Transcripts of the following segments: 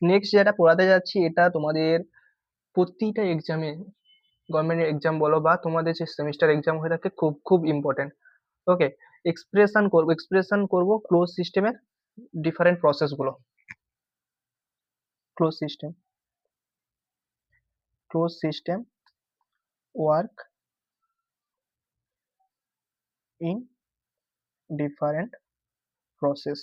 Next যেটা পড়াতে যাচ্ছি এটা তোমাদের প্রতিটা এক্সামে, গভর্নমেন্ট এক্সাম বলো বা তোমাদের যে সেমিস্টার এক্সাম হয়ে থাকে, খুব খুব ইম্পর্টেন্ট। ওকে, এক্সপ্রেশন করব ক্লোজ সিস্টেমের ডিফারেন্ট প্রসেস গুলো। Close system, close system work in different process.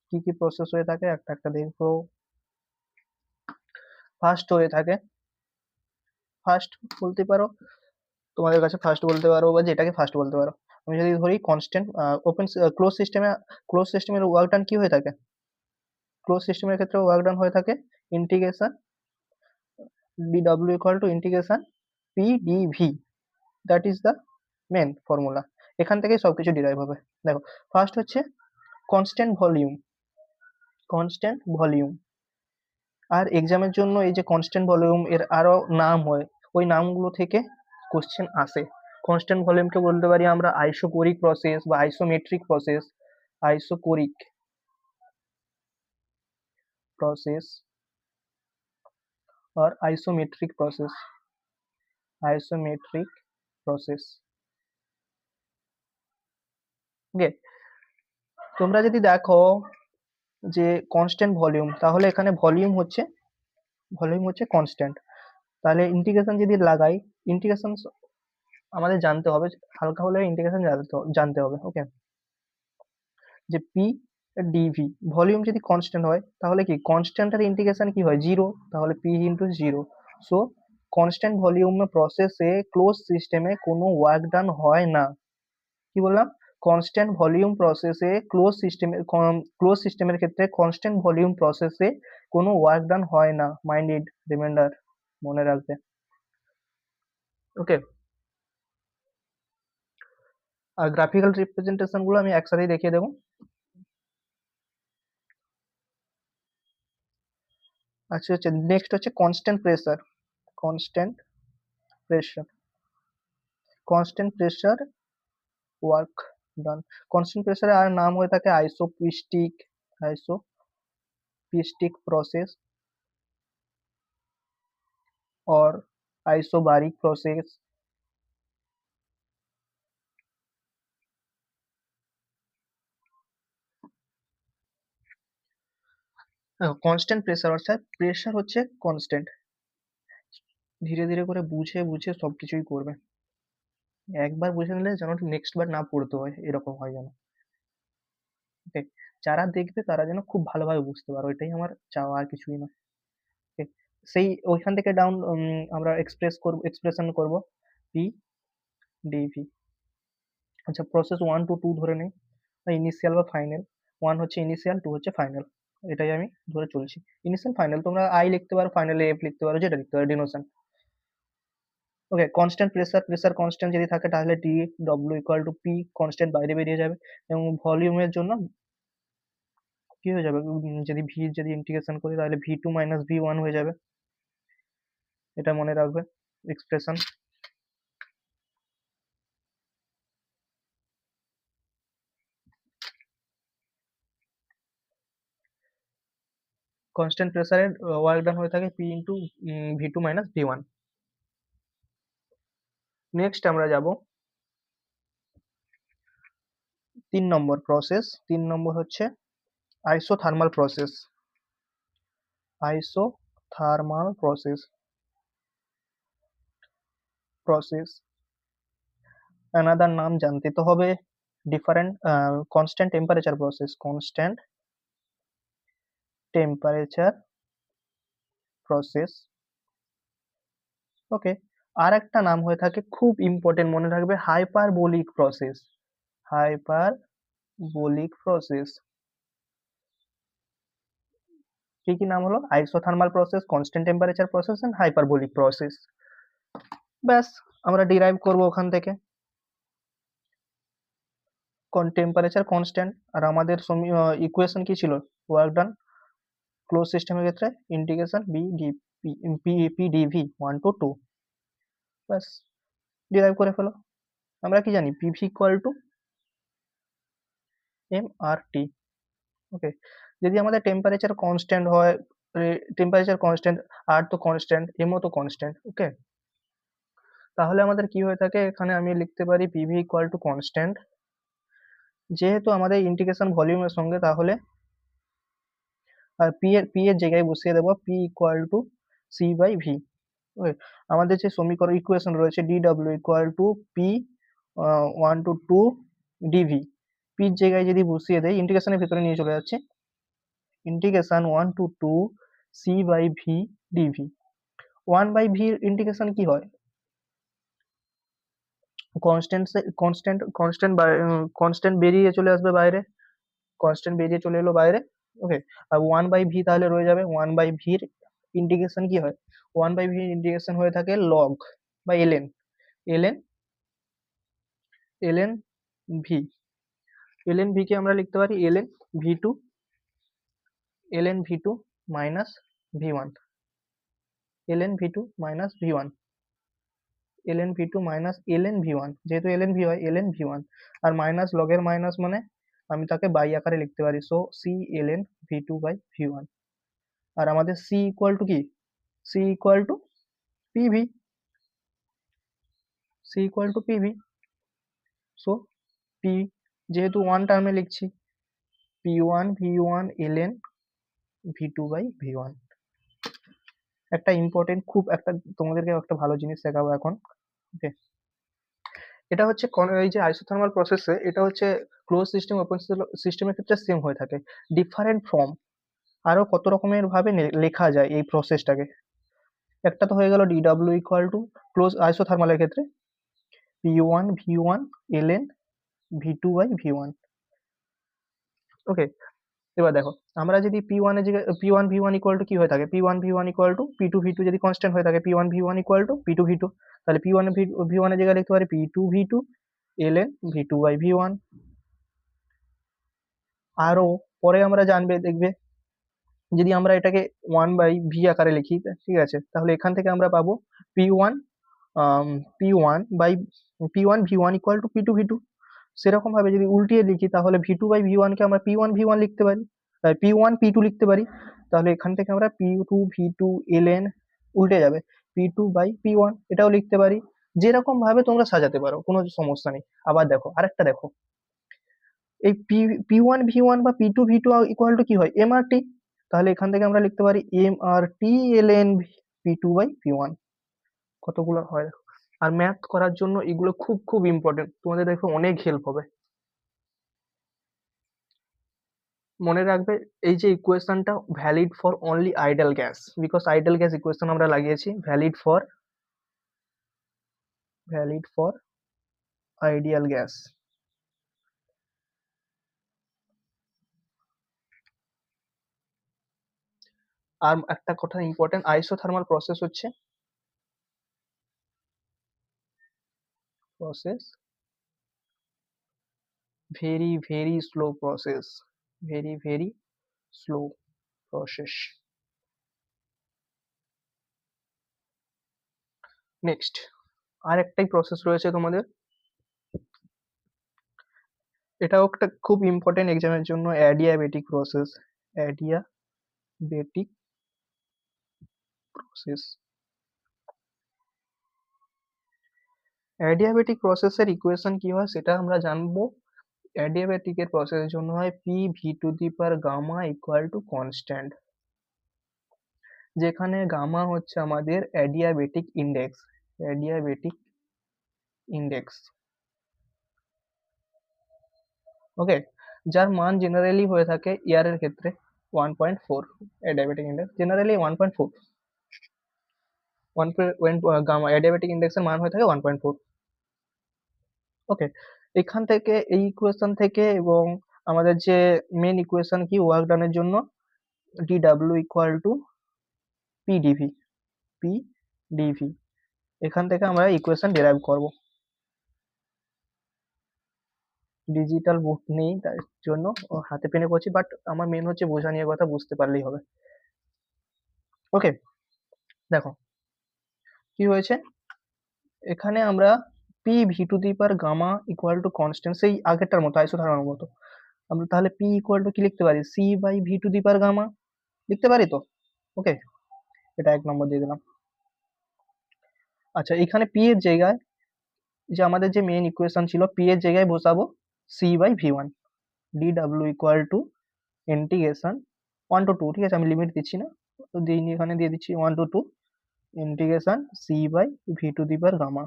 কি কি প্রসেস হয়ে থাকে একটা একটা দেখবো। ফার্স্ট হয়ে থাকে, ফার্স্ট বলতে পারো, তোমাদের কাছে ফার্স্ট বলতে পারো বা যেটাকে ফার্স্ট বলতে পারো। আমি যদি ধরি কনস্ট্যান্ট ওপেন ক্লোজ সিস্টেমের ওয়ার্ক ডান কি হয়ে থাকে, ক্লোজ সিস্টেমের ক্ষেত্রে ওয়ার্ক ডান হয়ে থাকে integration dw equal to integration pdv, that is the main formula. এখান থেকেই সবকিছু ডিরাইভ হবে। দেখো, ফার্স্ট হচ্ছে কনস্ট্যান্ট ভলিউম, কনস্ট্যান্ট ভলিউম। আর এক্সামের জন্য এই যে কনস্ট্যান্ট ভলিউম এর আরো নাম হয়, ওই নামগুলো থেকে কোশ্চেন আসে। কনস্ট্যান্ট ভলিউমকে বলতে পারি আমরা আইসোকোরিক প্রসেস বা isometric process, isochoric process or isometric process, isometric process। ওকে, তোমরা যদি দেখো যে কনস্ট্যান্ট ভলিউম, তাহলে এখানে ভলিউম হচ্ছে কনস্ট্যান্ট। তাহলে ইন্টিগ্রেশন যদি লাগাই, ইন্টিগ্রেশন আমাদের জানতে হবে, হালকা হলেও ইন্টিগ্রেশন জানতে হবে। ওকে, যে পি ডিভি, ভলিউম যদি কনস্ট্যান্ট হয় তাহলে কি কনস্ট্যান্টের ইন্টিগ্রেশন কি হয়, জিরো, তাহলে P into zero. So constant volume প্রসেসে ক্লোজ সিস্টেমে কোনো ওয়ার্ক ডান হয় না। কি বললাম, কনস্ট্যান্ট ভলিউম প্রসেসে ক্লোজ সিস্টেমের ক্ষেত্রে কনস্ট্যান্ট ভলিউম প্রসেসে কোনো ওয়ার্ক ডান হয় না। মাইন্ডেড, রিমাইন্ডার, মনে রাখবে। ওকে, আর গ্রাফিক্যাল রিপ্রেজেন্টেশন গুলো আমি একসাথেই দেখিয়ে দেবো। আচ্ছা, হচ্ছে নেক্সট হচ্ছে constant pressure, constant pressure, constant pressure work done. Constant প্রেসারে আর নাম হয়ে থাকে isopiestic process or isobaric process। Constant pressure অর্থাৎ প্রেসার হচ্ছে কনস্ট্যান্ট। ধীরে ধীরে করে বুঝে বুঝে সবকিছুই করবে, একবার বুঝে নিলে যেন নেক্সট বার না পড়তে হয়, এরকম হয় যেন। ওকে, যারা দেখবে তারা যেন খুব ভালোভাবে বুঝতে পারো, এটাই আমার চাওয়া, আর কিছুই না। ওকে, সেই ওইখান থেকে ডাউন আমরা এক্সপ্রেশন করব পি ডিভি। আচ্ছা, প্রসেস 1 to 2 ধরে নেই, ইনিশিয়াল বা ফাইনাল। 1 হচ্ছে ইনিশিয়াল, 2 হচ্ছে ফাইনাল, এটাই আমি ধরে চলছি। ইনিশিয়াল ফাইনাল তোমরা আই লিখতে পারো, ফাইনালে এফ লিখতে পারো, যেটা লিখতে পারো, ডিনোশন। ওকে, কনস্ট্যান্ট প্রেসার কনস্ট্যান্ট যদি থাকে তাহলে D W equal to P, constant বাইরে বেরিয়ে যাবে। এবং ভলিউমের জন্য কি হয়ে যাবে, যদি ভি যদি ইন্টিগ্রেশন করি তাহলে V two minus V one হয়ে যাবে। এটা মনে রাখবে এক্সপ্রেশন। কনস্ট্যান্ট প্রেসারের ওয়ার্ক ডান হয়ে থাকে P into V two minus V one. Next আমরা যাব 3 নম্বর প্রসেস। 3 নম্বর হচ্ছে isothermal process, isothermal process another নাম জানতে তো হবে, different constant temperature process, constant temperature process. Okay, আর একটা নাম হয়ে থাকে খুব ইম্পর্টেন্ট, মনে রাখবে, হাইপারবোলিক প্রসেস, হাইপারবোলিক প্রসেস। কি কি নাম হলো, isothermal process, constant temperature process and hyperbolic process. ব্যাস, আমরা ডিরাইভ করব ওখান থেকে টেম্পারেচার কনস্ট্যান্ট। আর আমাদের ইকুয়েশন কি ছিল, ওয়ার্ক ডান ক্লোজ সিস্টেমের ক্ষেত্রে integration B D P DV 1 to 2। ব্যাস, ডিরাইভ করে ফেলো। আমরা কি জানি, PV equal to M R টি, ওকে, যদি আমাদের টেম্পারেচার কনস্ট্যান্ট হয়, টেম্পারেচার কনস্ট্যান্ট, আর তো কনস্ট্যান্ট, এমও তো কনস্ট্যান্ট, ওকে, তাহলে আমাদের কি হয়ে থাকে, এখানে আমি লিখতে পারি পিভি ইকুয়াল টু কনস্ট্যান্ট, যেহেতু আমাদের ইন্টিগ্রেশন ভলিউমের সঙ্গে, তাহলে পি এর জায়গায় বসিয়ে দেবো P equal to C by V. Okay, আমাদের যে সমীকরণ ইকুয়েশন রয়েছে D W equal to P 1 to 2 DV, পির জায়গায় যদি বসিয়ে দেয়, ইন্টিগ্রেশনের ভিতরে নিয়ে চলে যাচ্ছে, integration 1 to 2 C by V DV. 1 by V integration কি হয়, কনস্ট্যান্ট কনস্ট্যান্ট কনস্ট্যান্ট কনস্ট্যান্ট বেরিয়ে চলে আসবে বাইরে, কনস্ট্যান্ট বেরিয়ে চলে এলো বাইরে। ওকে, আর 1 বাই ভি তাহলে রয়ে যাবে, 1 বাই ভির ইন্টিগ্রেশন কি হয়, 1 বাই ভি ইন্টিগ্রেশন হয়ে থাকে লগ বা LN, LN LN V, LN V কে আমরা লিখতে পারি LN V two, LN V two minus V one, LN V two minus V one, LN V two minus LN V one, যেহেতু LN V হয় LN V one, আর minus লগের minus মানে আমি তাকে বাই আকারে লিখতে পারি, so C LN V two by V one. আর আমাদের সি ইকুয়াল টু কি, C equal to PV, C equal to PV, so P, যেহেতু ওয়ান টার্মে লিখছি, P one V one LN V two by V one. একটা important, খুব একটা তোমাদেরকে একটা ভালো জিনিস শেখাবো এখন। ওকে, এটা হচ্ছে এই যে আইসোথার্মাল প্রসেসে, এটা হচ্ছে ক্লোজ সিস্টেম ওপেন সিস্টেমের ক্ষেত্রে সেম হয়ে থাকে, ডিফারেন্ট ফর্ম আরো কত রকমের ভাবে লেখা যায় এই প্রসেসটাকে। একটা তো হয়ে গেল D W equal to close আইসোথার্মালের ক্ষেত্রে P one V one L N V two by V one. Okay, এবার দেখো, আমরা যদি পি ওয়ান এর জায়গায় P one V one equal to কি হয়ে থাকে, P one V one equal to P two V two যদি কনস্ট্যান্ট হয়ে থাকে, P one V one equal to P two V two, তাহলে পি ওয়ান ভি ওয়ান এর জায়গায় লিখতে পারি P two V two L N V two by V one. আরো পরে আমরা জানবে দেখবে, যদি আমরা এটাকে ওয়ান বাই ভি আকারে লিখি, ঠিক আছে, তাহলে এখান থেকে আমরা পাবো P one P one by P one V one equal to P two V two. সেরকম ভাবে যদি উল্টিয়ে লিখি, তাহলে V two by V one কে আমরা পি ওয়ান ভি ওয়ান লিখতে পারি, পি ওয়ান পি টু লিখতে পারি, তাহলে এখান থেকে আমরা P two V two L N উল্টে যাবে P two by P one, এটাও লিখতে পারি। যেরকম ভাবে তোমরা সাজাতে পারো, কোনো সমস্যা নেই। আবার দেখো, আরেকটা দেখো, এই পি ওয়ান ভি ওয়ান বা P two V two equal to কি হয়, এম আর টি, তাহলে এখান থেকে আমরা লিখতে পারি M R T L N P two by P one. কতগুলো হয় দেখো। আর ম্যাথ করার জন্য এগুলো খুব খুব ইম্পর্টেন্ট, তোমাদের দেখো অনেক হেল্প হবে। মনে রাখবে, এই যে ইকুয়েশনটা valid for only ideal gas, because ideal gas equation আমরা লাগিয়েছি, ভ্যালিড ফর আইডিয়াল গ্যাস। আর একটা কথা ইম্পর্টেন্ট, আইসোথার্মাল প্রসেস হচ্ছে process very very slow process, very very slow process. Next আর একটাই প্রসেস রয়েছে তোমাদের, এটাও একটা খুব ইম্পর্টেন্ট এক্সামের জন্য, adiabatic process, adiabatic process. Adiabatic প্রসেসের ইকুয়েশন কি হয় সেটা আমরা জানবো। অ্যাডিয়াবেটিকের প্রসেসের জন্য হয় P V to the power gamma equal to constant, যেখানে গামা হচ্ছে আমাদের adiabatic index, adiabatic index. Okay, যার মান জেনারেলি হয়ে থাকে ইয়ারের ক্ষেত্রে 1.4, adiabatic index generally 1.4, gamma adiabatic ইন্ডেক্সের মান হয়ে থাকে 1.4। ওকে, এখান থেকে এই ইকুয়েশন থেকে, এবং আমাদের যে মেন ইকুয়েশন কি ওয়ার্ক ডানের জন্য, D W equal to P DV, P DV, এখান থেকে আমরা ইকুয়েশন ডেরাইভ করব। ডিজিটাল বুক নেই, তার জন্য হাতে পেনে করছি, বাট আমার মেন হচ্ছে বোঝা নিয়ে কথা, বুঝতে পারলেই হবে। ওকে, দেখো কি হয়েছে, এখানে আমরা P V to the power gamma equal to constant, সেই আগেরটার মতো আইসোথার্মাল মতো, আমরা তাহলে p ইকুয়াল টু কি লিখতে পারি, c by v to the power gamma লিখতে পারি তো। ওকে, এটা 1 নম্বর দিয়ে দিলাম। আচ্ছা, এখানে p এর জায়গায় যে আমাদের যে মেইন ইকুয়েশন ছিল, p এর জায়গায় বসাবো c by v1, dw equal to integration 1 to 2, ঠিক আছে, আমি লিমিট দিচ্ছি না, তো দিইনি, এখানে দিয়ে দিচ্ছি 1 to 2 integration c by v to the power gamma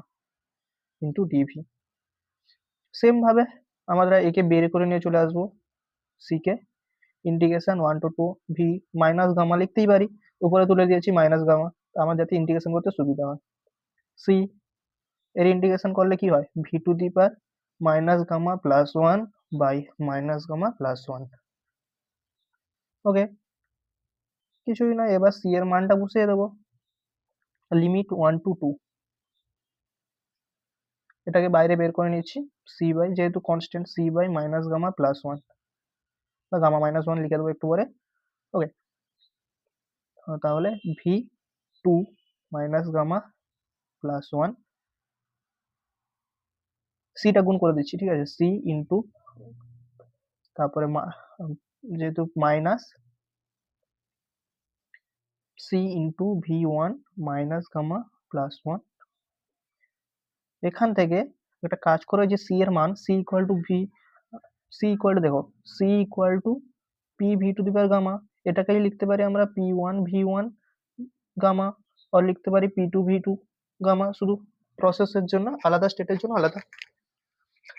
into dv। Same ভাবে আমরা একে বের করে নিয়ে চলে আসবো, c কে integration 1 to 2 v minus gamma লিখতেই পারি, উপরে তুলে দিয়েছি মাইনাস গামা, আমার যাতে ইন্টিগ্রেশন করতে সুবিধা হয়। c এর ইন্টিগ্রেশন করলে কি হয়, v to the power minus gamma plus 1 by minus gamma plus 1। Okay, কিছুই না, এবার c এর মানটা বসিয়ে দেবো, লিমিট 1 টু 2, এটাকে বাইরে বের করে নিচ্ছি, c বাই, যেহেতু constant, c by minus gamma plus 1 বা গামা মাইনাস 1 লিখে দেবো একটু পরে। ওকে, তাহলে v to minus gamma plus 1, c টা গুণ করে দিচ্ছি, ঠিক আছে, c ইন্টু, তারপরে যেহেতু minus c into v1 minus gamma plus 1। এখান থেকে একটা কাজ করে, যে c এর মান, c equal to v, c equal to, দেখো, c equal to p v to the power gamma, এটাকেই লিখতে পারি আমরা p1 v1 গামা, আর লিখতে পারি p2 v2 গামা, শুধু প্রসেসের জন্য আলাদা, স্টেটের জন্য আলাদা,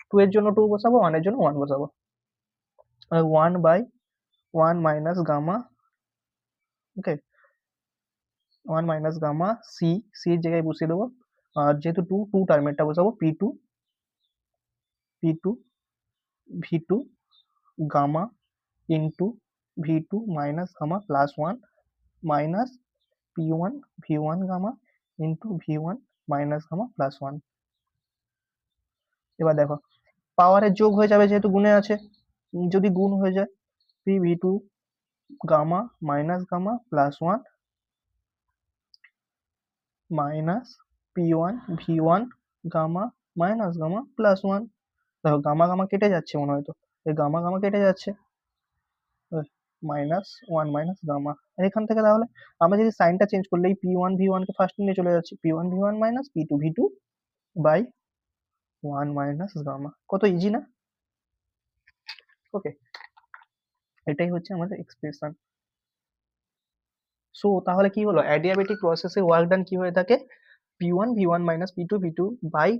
2 এর জন্য 2 বসাবো, 1 এর জন্য 1 বসাবো, 1 by 1 minus gamma. Okay, 1 minus gamma, c, c এর জায়গায় বসিয়ে দেবো, আর যেহেতু 2 টার্মেরটা বসাবো p2 v2 gamma into v2 minus gamma plus 1 minus p1 v1 gamma into v1 minus gamma plus 1। এবার দেখো, পাওয়ারের যোগ হয়ে যাবে, যেহেতু গুণে আছে, যদি গুণ হয়ে যায়, p v2 gamma minus gamma plus 1 minus p1 v1 gamma minus gamma plus 1। দেখো, গামা গামা কেটে যাচ্ছে মনে হয়, তো এই গামা গামা কেটে যাচ্ছে, মাইনাস 1 মাইনাস গামা। এখান থেকে তাহলে আমরা যদি সাইনটা চেঞ্জ করলে, এই p1 v1 কে ফার্স্ট নিয়ে চলে যাচ্ছি, p1 v1 minus p2 v2 by 1 minus gamma. কত ইজি না? ওকে, এটাই হচ্ছে আমাদের এক্সপ্রেশন। সো তাহলে কি হলো, অ্যাডিয়াবেটিক প্রসেসে ওয়ার্ক ডান কি হয়ে থাকে, p1 v1 minus p2 v2 by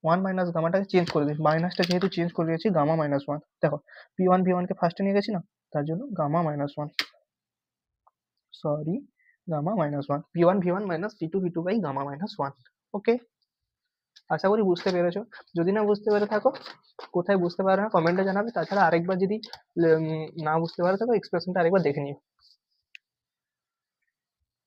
1 minus গামাটাকে চেঞ্জ করে দিই, মাইনাসটা যেহেতু চেঞ্জ করে দিয়েছি, গামা মাইনাস 1। দেখো, p1 v1 কে ফার্স্টে নিয়ে গেছি না, তার জন্য gamma minus 1, sorry, gamma minus 1, p1 v1 minus p2 v2 by gamma minus 1। Okay, আশা করি বুঝতে পেরেছো। যদি না বুঝতে পেরে থাকো, কোথায় বুঝতে পারো না কমেন্টে জানাবে, তাছাড়া আরেকবার যদি না বুঝতে পারে থাকো, এক্সপ্রেশনটা আরেকবার দেখে নিও।